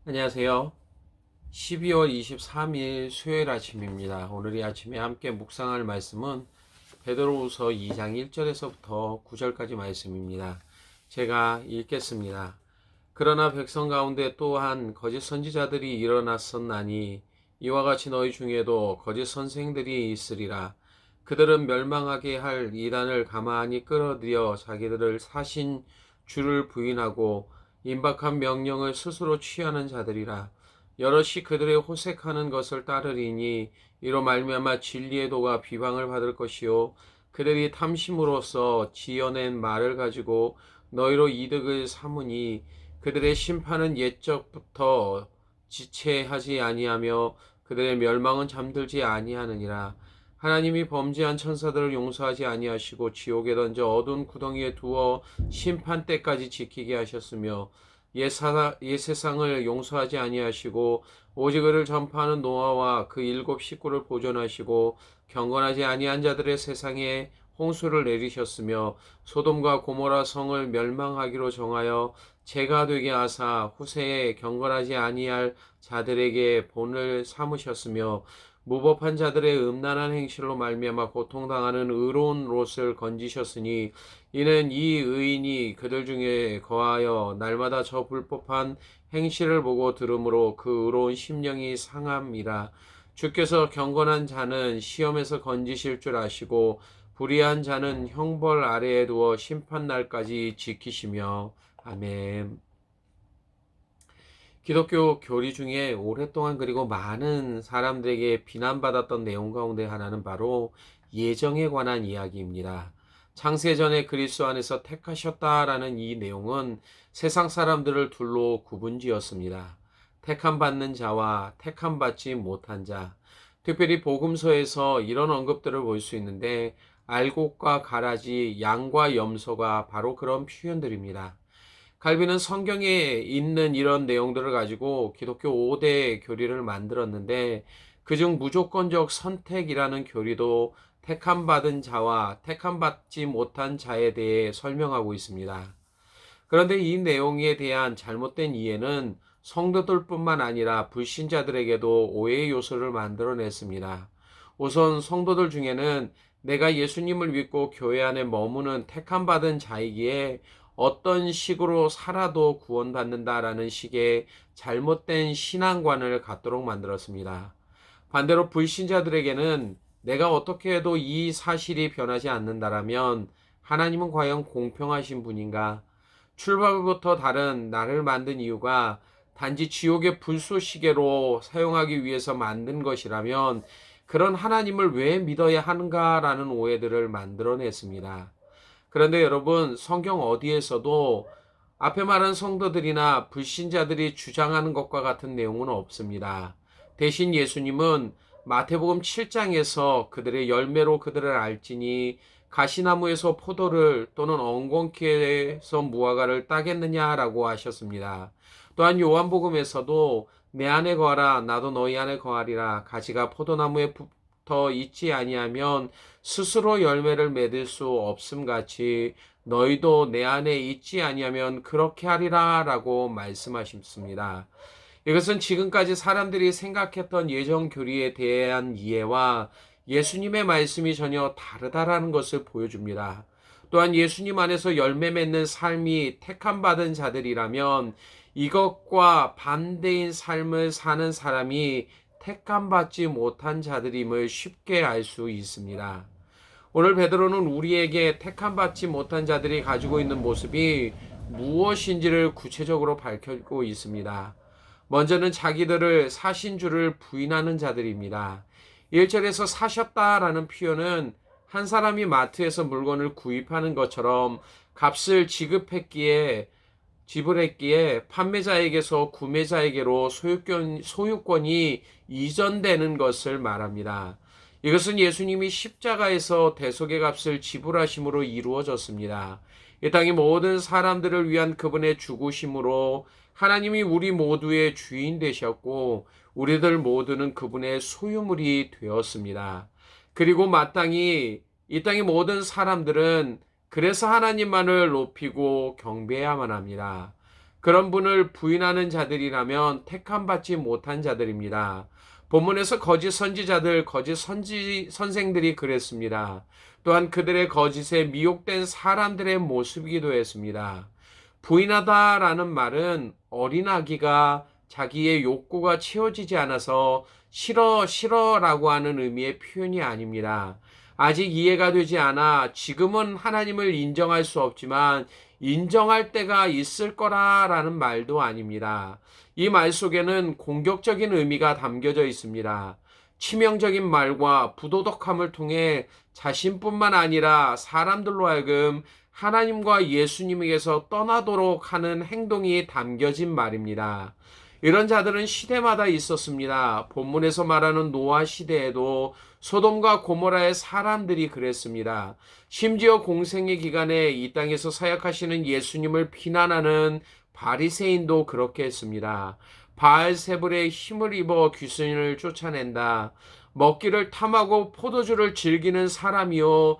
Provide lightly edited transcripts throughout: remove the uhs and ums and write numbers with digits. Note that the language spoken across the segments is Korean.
안녕하세요. 12월 23일 수요일 아침입니다. 오늘 이 아침에 함께 묵상할 말씀은 베드로후서 2장 1절에서부터 9절까지 말씀입니다. 제가 읽겠습니다. 그러나 백성 가운데 또한 거짓 선지자들이 일어났었나니 이와 같이 너희 중에도 거짓 선생들이 있으리라. 그들은 멸망하게 할 이단을 가만히 끌어들여 자기들을 사신 주를 부인하고 임박한 명령을 스스로 취하는 자들이라. 여럿이 그들의 호색하는 것을 따르리니 이로 말미암아 진리의 도가 비방을 받을 것이요 그들이 탐심으로써 지어낸 말을 가지고 너희로 이득을 삼으니 그들의 심판은 옛적부터 지체하지 아니하며 그들의 멸망은 잠들지 아니하느니라. 하나님이 범죄한 천사들을 용서하지 아니하시고 지옥에 던져 어두운 구덩이에 두어 심판 때까지 지키게 하셨으며 옛 세상을 용서하지 아니하시고 오직 그를 전파하는 노아와 그 일곱 식구를 보존하시고 경건하지 아니한 자들의 세상에 홍수를 내리셨으며 소돔과 고모라 성을 멸망하기로 정하여 재가 되게 하사 후세에 경건하지 아니할 자들에게 본을 삼으셨으며 무법한 자들의 음란한 행실로 말미암아 고통당하는 의로운 롯을 건지셨으니 이는 이 의인이 그들 중에 거하여 날마다 저 불법한 행실을 보고 들으므로 그 의로운 심령이 상함이라. 주께서 경건한 자는 시험에서 건지실 줄 아시고 불의한 자는 형벌 아래에 두어 심판날까지 지키시며. 아멘. 기독교 교리 중에 오랫동안 그리고 많은 사람들에게 비난받았던 내용 가운데 하나는 바로 예정에 관한 이야기입니다. 창세전에 그리스도 안에서 택하셨다라는 이 내용은 세상 사람들을 둘로 구분지었습니다. 택함 받는 자와 택함 받지 못한 자. 특별히 복음서에서 이런 언급들을 볼 수 있는데 알곡과 가라지, 양과 염소가 바로 그런 표현들입니다. 갈비는 성경에 있는 이런 내용들을 가지고 기독교 5대 교리를 만들었는데 그중 무조건적 선택이라는 교리도 택함받은 자와 택함받지 못한 자에 대해 설명하고 있습니다. 그런데 이 내용에 대한 잘못된 이해는 성도들뿐만 아니라 불신자들에게도 오해의 요소를 만들어냈습니다. 우선 성도들 중에는 내가 예수님을 믿고 교회 안에 머무는 택함받은 자이기에 어떤 식으로 살아도 구원받는다라는 식의 잘못된 신앙관을 갖도록 만들었습니다. 반대로 불신자들에게는 내가 어떻게 해도 이 사실이 변하지 않는다라면 하나님은 과연 공평하신 분인가? 출발부터 다른 나를 만든 이유가 단지 지옥의 불쏘시개로 사용하기 위해서 만든 것이라면 그런 하나님을 왜 믿어야 하는가라는 오해들을 만들어냈습니다. 그런데 여러분, 성경 어디에서도 앞에 말한 성도들이나 불신자들이 주장하는 것과 같은 내용은 없습니다. 대신 예수님은 마태복음 7장에서 그들의 열매로 그들을 알지니 가시나무에서 포도를 또는 엉겅퀴에서 무화과를 따겠느냐라고 하셨습니다. 또한 요한복음에서도 내 안에 거하라 나도 너희 안에 거하리라. 가지가 포도나무에 붙어 있지 아니하면 스스로 열매를 맺을 수 없음 같이 너희도 내 안에 있지 아니하면 그렇게 하리라라고 말씀하셨습니다. 이것은 지금까지 사람들이 생각했던 예정 교리에 대한 이해와 예수님의 말씀이 전혀 다르다라는 것을 보여줍니다. 또한 예수님 안에서 열매 맺는 삶이 택함 받은 자들이라면 이것과 반대인 삶을 사는 사람이 택함 받지 못한 자들임을 쉽게 알 수 있습니다. 오늘 베드로는 우리에게 택함 받지 못한 자들이 가지고 있는 모습이 무엇인지를 구체적으로 밝히고 있습니다. 먼저는 자기들을 사신 주를 부인하는 자들입니다. 1절에서 사셨다라는 표현은 한 사람이 마트에서 물건을 구입하는 것처럼 값을 지불했기에 판매자에게서 구매자에게로 소유권이 이전되는 것을 말합니다. 이것은 예수님이 십자가에서 대속의 값을 지불하심으로 이루어졌습니다. 이 땅의 모든 사람들을 위한 그분의 죽으심으로 하나님이 우리 모두의 주인 되셨고 우리들 모두는 그분의 소유물이 되었습니다. 그리고 마땅히 이 땅의 모든 사람들은 그래서 하나님만을 높이고 경배해야만 합니다. 그런 분을 부인하는 자들이라면 택함받지 못한 자들입니다. 본문에서 거짓 선지자들, 거짓 선생들이 그랬습니다. 또한 그들의 거짓에 미혹된 사람들의 모습이기도 했습니다. 부인하다라는 말은 어린 아기가 자기의 욕구가 채워지지 않아서 싫어, 싫어라고 하는 의미의 표현이 아닙니다. 아직 이해가 되지 않아 지금은 하나님을 인정할 수 없지만 인정할 때가 있을 거라라는 말도 아닙니다. 이 말 속에는 공격적인 의미가 담겨져 있습니다. 치명적인 말과 부도덕함을 통해 자신뿐만 아니라 사람들로 하여금 하나님과 예수님에게서 떠나도록 하는 행동이 담겨진 말입니다. 이런 자들은 시대마다 있었습니다. 본문에서 말하는 노아 시대에도 소돔과 고모라의 사람들이 그랬습니다. 심지어 공생의 기간에 이 땅에서 사역하시는 예수님을 비난하는 바리새인도 그렇게 했습니다. 바알세불의 힘을 입어 귀신을 쫓아낸다. 먹기를 탐하고 포도주를 즐기는 사람이요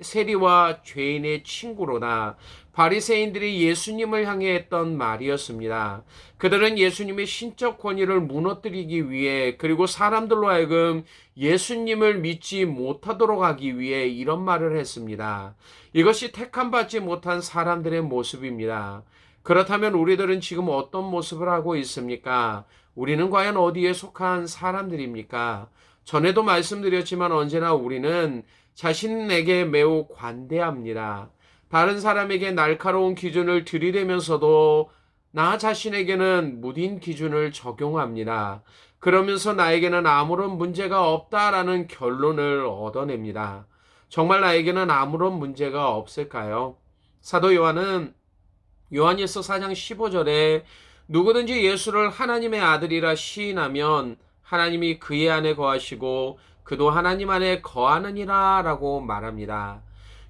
세리와 죄인의 친구로다. 바리새인들이 예수님을 향해 했던 말이었습니다. 그들은 예수님의 신적 권위를 무너뜨리기 위해 그리고 사람들로 하여금 예수님을 믿지 못하도록 하기 위해 이런 말을 했습니다. 이것이 택함받지 못한 사람들의 모습입니다. 그렇다면 우리들은 지금 어떤 모습을 하고 있습니까? 우리는 과연 어디에 속한 사람들입니까? 전에도 말씀드렸지만 언제나 우리는 자신에게 매우 관대합니다. 다른 사람에게 날카로운 기준을 들이대면서도 나 자신에게는 무딘 기준을 적용합니다. 그러면서 나에게는 아무런 문제가 없다라는 결론을 얻어냅니다. 정말 나에게는 아무런 문제가 없을까요? 사도 요한은 요한일서 4장 15절에 누구든지 예수를 하나님의 아들이라 시인하면 하나님이 그의 안에 거하시고 그도 하나님 안에 거하느니라 라고 말합니다.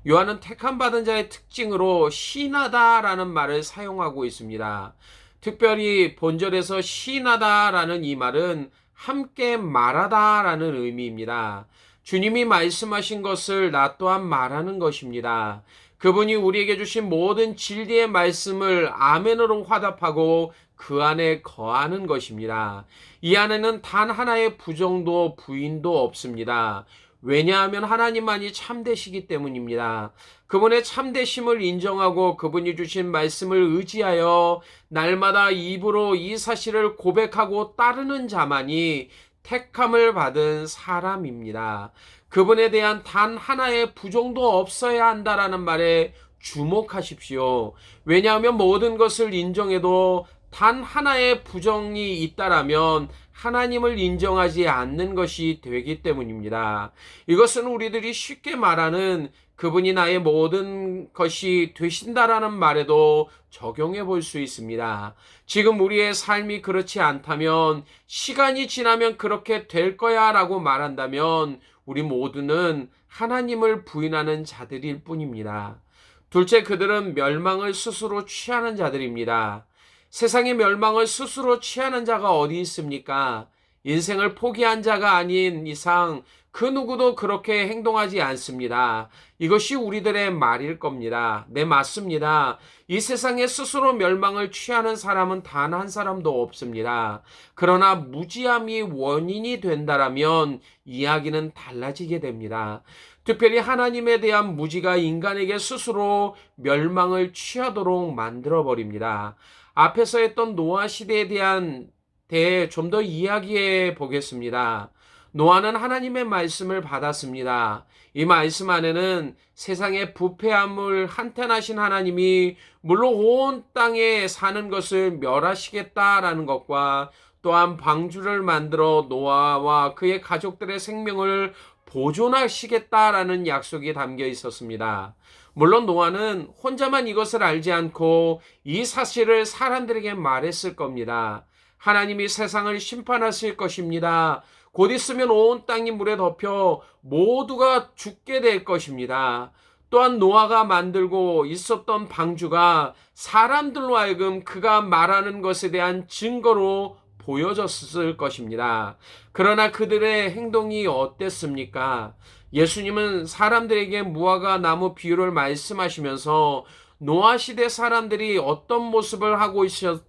요한은 택함받은 자의 특징으로 시인하다라는 말을 사용하고 있습니다. 특별히 본절에서 시인하다라는 이 말은 함께 말하다라는 의미입니다. 주님이 말씀하신 것을 나 또한 말하는 것입니다. 그분이 우리에게 주신 모든 진리의 말씀을 아멘으로 화답하고 그 안에 거하는 것입니다. 이 안에는 단 하나의 부정도 부인도 없습니다. 왜냐하면 하나님만이 참되시기 때문입니다. 그분의 참되심을 인정하고 그분이 주신 말씀을 의지하여 날마다 입으로 이 사실을 고백하고 따르는 자만이 택함을 받은 사람입니다. 그분에 대한 단 하나의 부정도 없어야 한다라는 말에 주목하십시오. 왜냐하면 모든 것을 인정해도 단 하나의 부정이 있다라면 하나님을 인정하지 않는 것이 되기 때문입니다. 이것은 우리들이 쉽게 말하는 그분이 나의 모든 것이 되신다라는 말에도 적용해 볼 수 있습니다. 지금 우리의 삶이 그렇지 않다면 시간이 지나면 그렇게 될 거야 라고 말한다면 우리 모두는 하나님을 부인하는 자들일 뿐입니다. 둘째, 그들은 멸망을 스스로 취하는 자들입니다. 세상의 멸망을 스스로 취하는 자가 어디 있습니까? 인생을 포기한 자가 아닌 이상 그 누구도 그렇게 행동하지 않습니다. 이것이 우리들의 말일 겁니다. 네, 맞습니다. 이 세상에 스스로 멸망을 취하는 사람은 단 한 사람도 없습니다. 그러나 무지함이 원인이 된다라면 이야기는 달라지게 됩니다. 특별히 하나님에 대한 무지가 인간에게 스스로 멸망을 취하도록 만들어버립니다. 앞에서 했던 노아 시대에 대한 대해 좀 더 이야기해 보겠습니다. 노아는 하나님의 말씀을 받았습니다. 이 말씀 안에는 세상의 부패함을 한탄하신 하나님이 물론 온 땅에 사는 것을 멸하시겠다라는 것과 또한 방주를 만들어 노아와 그의 가족들의 생명을 보존하시겠다라는 약속이 담겨 있었습니다. 물론 노아는 혼자만 이것을 알지 않고 이 사실을 사람들에게 말했을 겁니다. 하나님이 세상을 심판하실 것입니다. 곧 있으면 온 땅이 물에 덮여 모두가 죽게 될 것입니다. 또한 노아가 만들고 있었던 방주가 사람들로 하여금 그가 말하는 것에 대한 증거로 보여졌을 것입니다. 그러나 그들의 행동이 어땠습니까? 예수님은 사람들에게 무화과 나무 비유를 말씀하시면서 노아 시대 사람들이 어떤 모습을 하고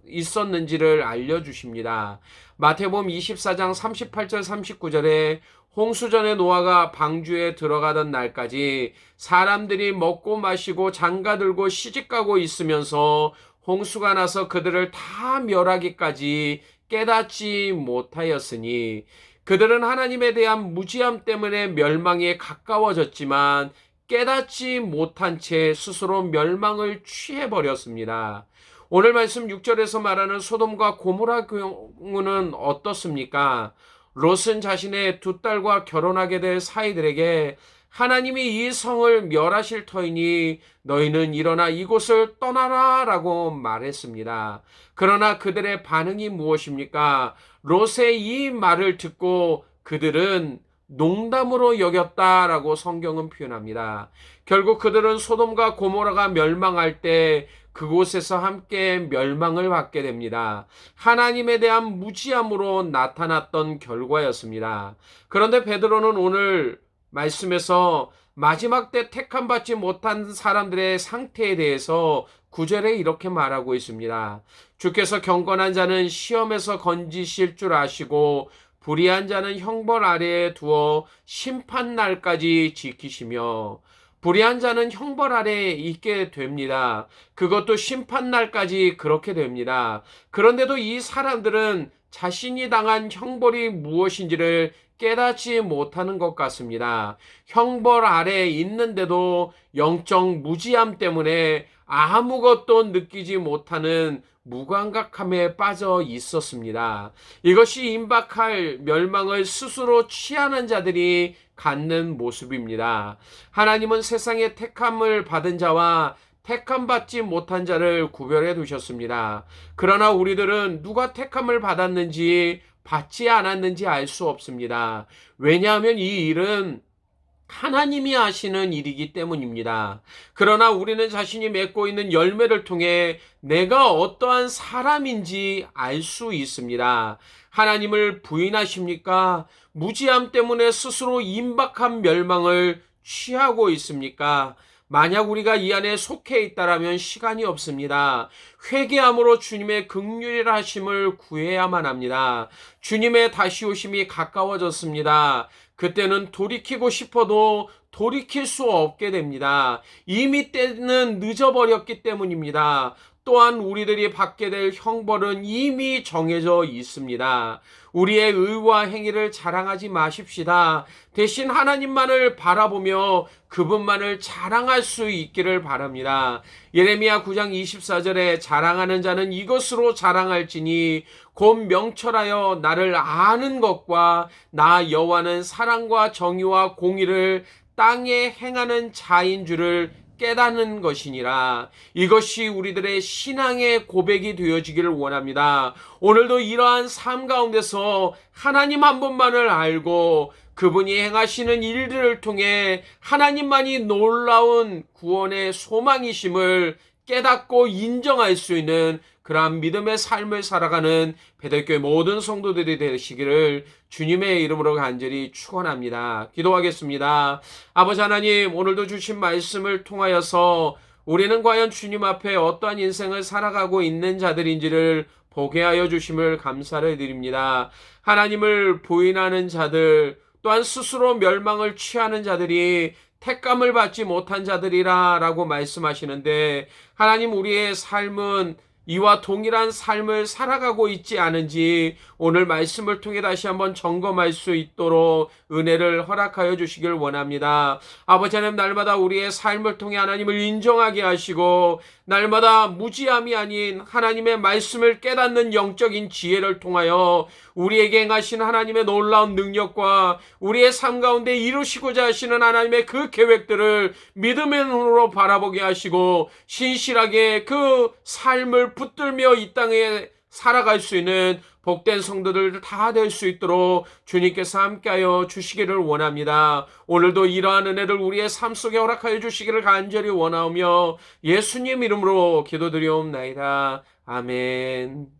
있었는지를 알려주십니다. 마태복음 24장 38절 39절에 홍수전에 노아가 방주에 들어가던 날까지 사람들이 먹고 마시고 장가들고 시집가고 있으면서 홍수가 나서 그들을 다 멸하기까지 깨닫지 못하였으니 그들은 하나님에 대한 무지함 때문에 멸망에 가까워졌지만 깨닫지 못한 채 스스로 멸망을 취해버렸습니다. 오늘 말씀 6절에서 말하는 소돔과 고모라 경우는 어떻습니까? 롯은 자신의 두 딸과 결혼하게 될 사이들에게 하나님이 이 성을 멸하실 터이니 너희는 일어나 이곳을 떠나라 라고 말했습니다. 그러나 그들의 반응이 무엇입니까? 롯의 이 말을 듣고 그들은 농담으로 여겼다라고 성경은 표현합니다. 결국 그들은 소돔과 고모라가 멸망할 때 그곳에서 함께 멸망을 받게 됩니다. 하나님에 대한 무지함으로 나타났던 결과였습니다. 그런데 베드로는 오늘 말씀에서 마지막 때 택함 받지 못한 사람들의 상태에 대해서 9절에 이렇게 말하고 있습니다. 주께서 경건한 자는 시험에서 건지실 줄 아시고 불의한 자는 형벌 아래에 두어 심판날까지 지키시며, 불의한 자는 형벌 아래에 있게 됩니다. 그것도 심판날까지 그렇게 됩니다. 그런데도 이 사람들은 자신이 당한 형벌이 무엇인지를 깨닫지 못하는 것 같습니다. 형벌 아래에 있는데도 영적 무지함 때문에 아무것도 느끼지 못하는 무감각함에 빠져 있었습니다. 이것이 임박할 멸망을 스스로 취하는 자들이 갖는 모습입니다. 하나님은 세상에 택함을 받은 자와 택함 받지 못한 자를 구별해 두셨습니다. 그러나 우리들은 누가 택함을 받았는지 받지 않았는지 알 수 없습니다. 왜냐하면 이 일은 하나님이 하시는 일이기 때문입니다. 그러나 우리는 자신이 맺고 있는 열매를 통해 내가 어떠한 사람인지 알 수 있습니다. 하나님을 부인하십니까? 무지함 때문에 스스로 임박한 멸망을 취하고 있습니까? 만약 우리가 이 안에 속해 있다라면 시간이 없습니다. 회개함으로 주님의 긍휼하심을 구해야만 합니다. 주님의 다시 오심이 가까워졌습니다. 그때는 돌이키고 싶어도 돌이킬 수 없게 됩니다. 이미 때는 늦어버렸기 때문입니다. 또한 우리들이 받게 될 형벌은 이미 정해져 있습니다. 우리의 의와 행위를 자랑하지 마십시다. 대신 하나님만을 바라보며 그분만을 자랑할 수 있기를 바랍니다. 예레미야 9장 24절에 자랑하는 자는 이것으로 자랑할지니 곧 명철하여 나를 아는 것과 나 여호와는 사랑과 정의와 공의를 땅에 행하는 자인 줄을 깨닫는 것이니라. 이것이 우리들의 신앙의 고백이 되어지기를 원합니다. 오늘도 이러한 삶 가운데서 하나님 한 분만을 알고 그분이 행하시는 일들을 통해 하나님만이 놀라운 구원의 소망이심을 깨닫고 인정할 수 있는 그러한 믿음의 삶을 살아가는 베들교회 모든 성도들이 되시기를 주님의 이름으로 간절히 축원합니다. 기도하겠습니다. 아버지 하나님, 오늘도 주신 말씀을 통하여서 우리는 과연 주님 앞에 어떠한 인생을 살아가고 있는 자들인지를 보게 하여 주심을 감사를 드립니다. 하나님을 부인하는 자들, 또한 스스로 멸망을 취하는 자들이 택감을 받지 못한 자들이라 라고 말씀하시는데, 하나님, 우리의 삶은 이와 동일한 삶을 살아가고 있지 않은지 오늘 말씀을 통해 다시 한번 점검할 수 있도록 은혜를 허락하여 주시길 원합니다. 아버지 하나님, 날마다 우리의 삶을 통해 하나님을 인정하게 하시고 날마다 무지함이 아닌 하나님의 말씀을 깨닫는 영적인 지혜를 통하여 우리에게 행하신 하나님의 놀라운 능력과 우리의 삶 가운데 이루시고자 하시는 하나님의 그 계획들을 믿음의 눈으로 바라보게 하시고 신실하게 그 삶을 붙들며 이 땅에 살아갈 수 있는 복된 성도들 다 될 수 있도록 주님께서 함께하여 주시기를 원합니다. 오늘도 이러한 은혜를 우리의 삶 속에 허락하여 주시기를 간절히 원하오며 예수님 이름으로 기도드리옵나이다. 아멘.